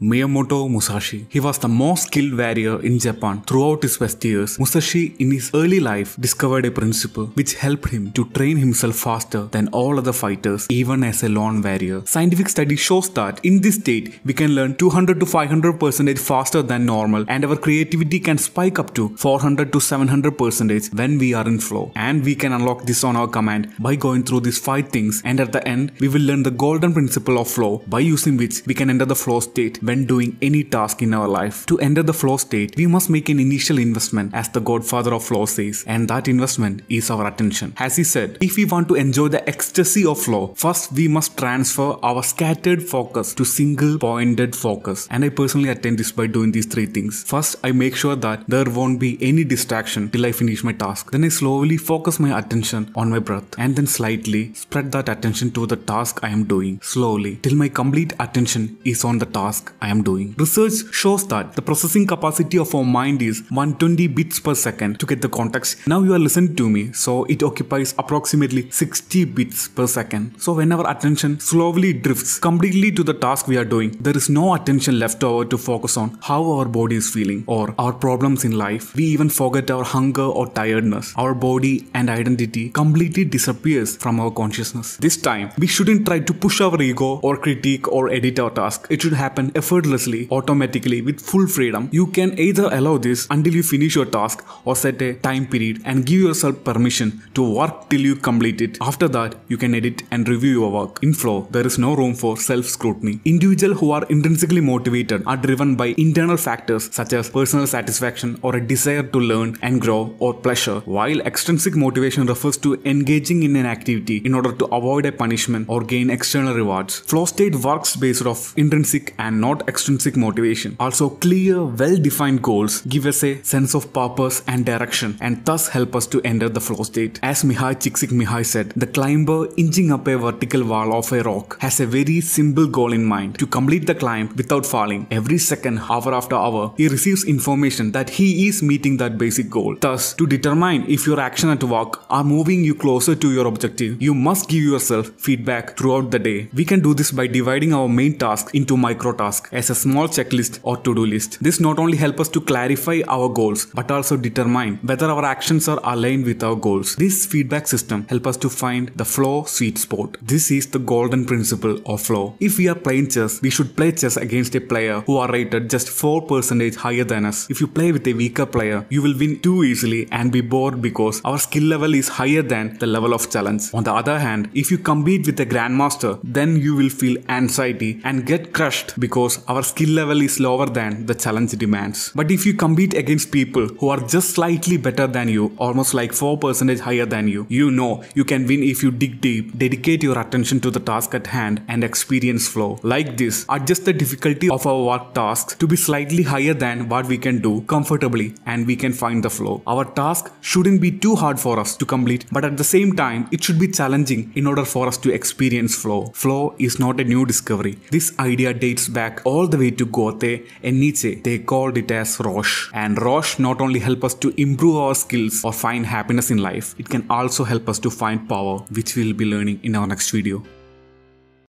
Miyamoto Musashi. He was the most skilled warrior in Japan throughout his best years. Musashi in his early life discovered a principle which helped him to train himself faster than all other fighters, even as a lone warrior. Scientific study shows that in this state we can learn 200 to 500% faster than normal, and our creativity can spike up to 400 to 700% when we are in flow. And we can unlock this on our command by going through these 5 things, and at the end we will learn the golden principle of flow, by using which we can enter the flow state when doing any task in our life. To enter the flow state, we must make an initial investment, as the godfather of flow says, and that investment is our attention. As he said, if we want to enjoy the ecstasy of flow, first we must transfer our scattered focus to single pointed focus. And I personally attain this by doing these 3 things. First, I make sure that there won't be any distraction till I finish my task. Then I slowly focus my attention on my breath, and then slightly spread that attention to the task I am doing, slowly, till my complete attention is on the task I am doing. Research shows that the processing capacity of our mind is 120 bits per second. To get the context, now you are listening to me, so it occupies approximately 60 bits per second. So when our attention slowly drifts completely to the task we are doing, there is no attention left over to focus on how our body is feeling or our problems in life. We even forget our hunger or tiredness. Our body and identity completely disappears from our consciousness. This time, we shouldn't try to push our ego or critique or edit our task. It should happen effortlessly, automatically, with full freedom. You can either allow this until you finish your task, or set a time period and give yourself permission to work till you complete it. After that, you can edit and review your work. In flow, there is no room for self-scrutiny. Individuals who are intrinsically motivated are driven by internal factors such as personal satisfaction or a desire to learn and grow or pleasure, while extrinsic motivation refers to engaging in an activity in order to avoid a punishment or gain external rewards. Flow state works based off intrinsic and not extrinsic motivation. Also, clear, well-defined goals give us a sense of purpose and direction, and thus help us to enter the flow state. As Mihai Csikszentmihalyi said, the climber inching up a vertical wall of a rock has a very simple goal in mind: to complete the climb without falling. Every second, hour after hour, he receives information that he is meeting that basic goal. Thus, to determine if your action at work are moving you closer to your objective, you must give yourself feedback throughout the day. We can do this by dividing our main task into micro tasks as a small checklist or to-do list. This not only helps us to clarify our goals, but also determine whether our actions are aligned with our goals. This feedback system helps us to find the flow sweet spot. This is the golden principle of flow. If we are playing chess, we should play chess against a player who are rated just 4% higher than us. If you play with a weaker player, you will win too easily and be bored because our skill level is higher than the level of challenge. On the other hand, if you compete with a grandmaster, then you will feel anxiety and get crushed because our skill level is lower than the challenge demands. But if you compete against people who are just slightly better than you, almost like 4% higher than you, you know you can win if you dig deep, dedicate your attention to the task at hand, and experience flow. Like this, adjust the difficulty of our work tasks to be slightly higher than what we can do comfortably, and we can find the flow. Our task shouldn't be too hard for us to complete, but at the same time, it should be challenging in order for us to experience flow. Flow is not a new discovery. This idea dates back all the way to Goethe and Nietzsche. They called it as Roche. And Roche not only help us to improve our skills or find happiness in life, it can also help us to find power, which we'll be learning in our next video.